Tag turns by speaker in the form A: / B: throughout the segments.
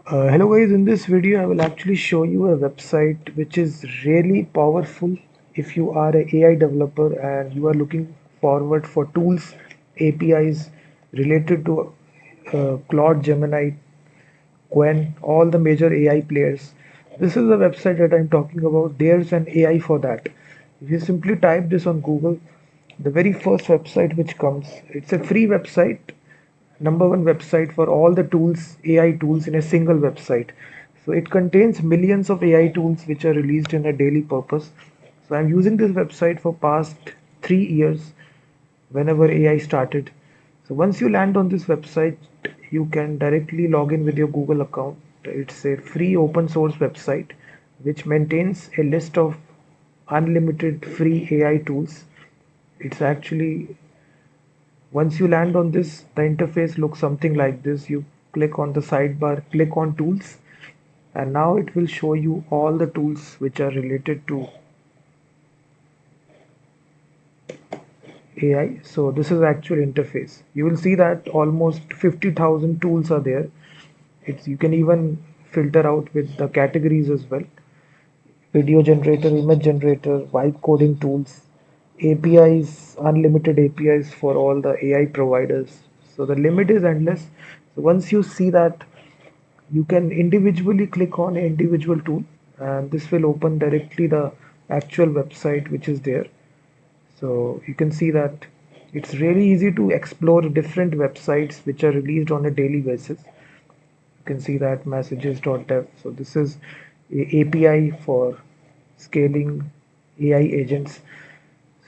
A: Hello guys, in this video I will actually show you a website which is really powerful if you are a AI developer and you are looking forward for tools, APIs related to Claude, Gemini, Quen, all the major AI players. This is the website that I'm talking about. There's an AI for that. If you simply type this on Google, the very first website which comes, it's a free website, number one website for all the tools, AI tools in a single website. So it contains millions of AI tools which are released in a daily purpose. So I'm using this website for past 3 years whenever AI started. So once you land on this website, you can directly log in with your Google account. It's a free open source website which maintains a list of unlimited free AI tools. It's actually once you land on this, the interface looks something like this. You click on the sidebar, click on tools, and now it will show you all the tools which are related to AI. So this is actual interface. You will see that almost 50,000 tools are there. You can even filter out with the categories as well. Video generator, image generator, vibe coding tools, APIs, unlimited APIs for all the AI providers. So the limit is endless. So once you see that, you can individually click on an individual tool and this will open directly the actual website which is there. So you can see that it's really easy to explore different websites which are released on a daily basis. You can see that messages.dev. So this is a API for scaling AI agents.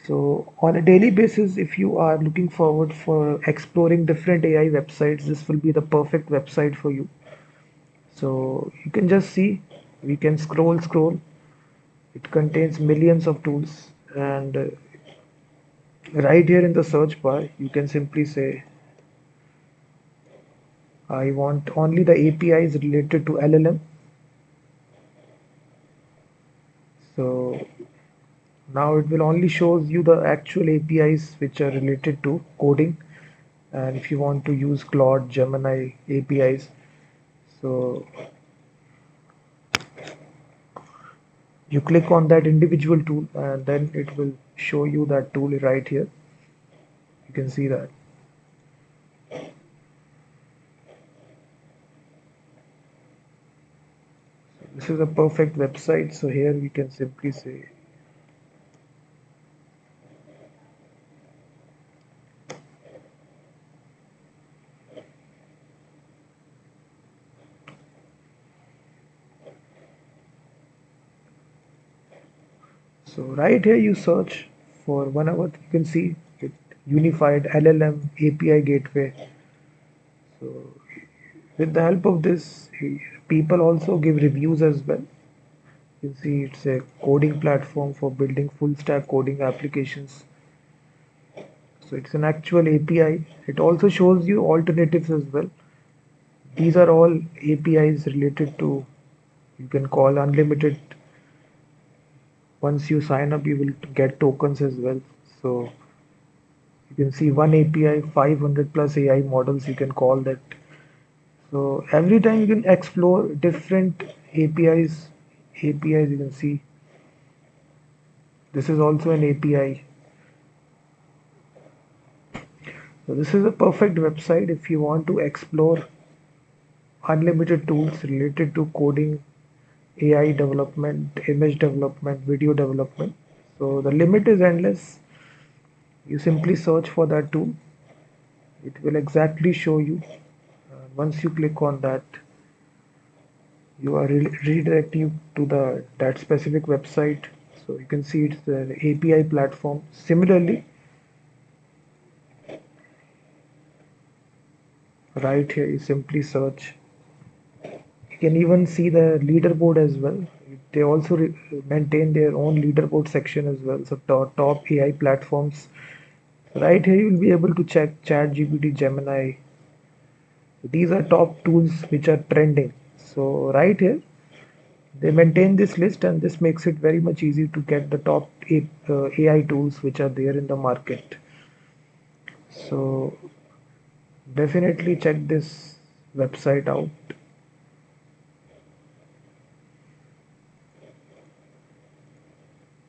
A: So on a daily basis, if you are looking forward for exploring different AI websites, this will be the perfect website for you. So you can just see, we can scroll. It contains millions of tools, and right here in the search bar, you can simply say, I want only the APIs related to LLM. So now it will only shows you the actual APIs which are related to coding. And if you want to use Claude, Gemini APIs, so you click on that individual tool and then it will show you that tool right here. You can see that. This is a perfect website. So here we can simply say, so right here you search for one hour. You can see it unified LLM API gateway. So with the help of this, people also give reviews as well. You can see it's a coding platform for building full stack coding applications. So it's an actual API. It also shows you alternatives as well. These are all APIs related to, you can call unlimited. Once you sign up, you will get tokens as well. So you can see one API, 500 plus AI models, you can call that. So every time you can explore different APIs you can see. This is also an API. So this is a perfect website if you want to explore unlimited tools related to coding, AI development, image development, video development. So the limit is endless. You simply search for that tool. It will exactly show you. Once you click on that, you are redirect you to the that specific website. So you can see it's the API platform. Similarly, right here you simply search. You can even see the leaderboard as well. They also maintain their own leaderboard section as well. So top AI platforms. Right here you will be able to check ChatGPT, Gemini. These are top tools which are trending. So right here they maintain this list and this makes it very much easy to get the top AI tools which are there in the market. So definitely check this website out.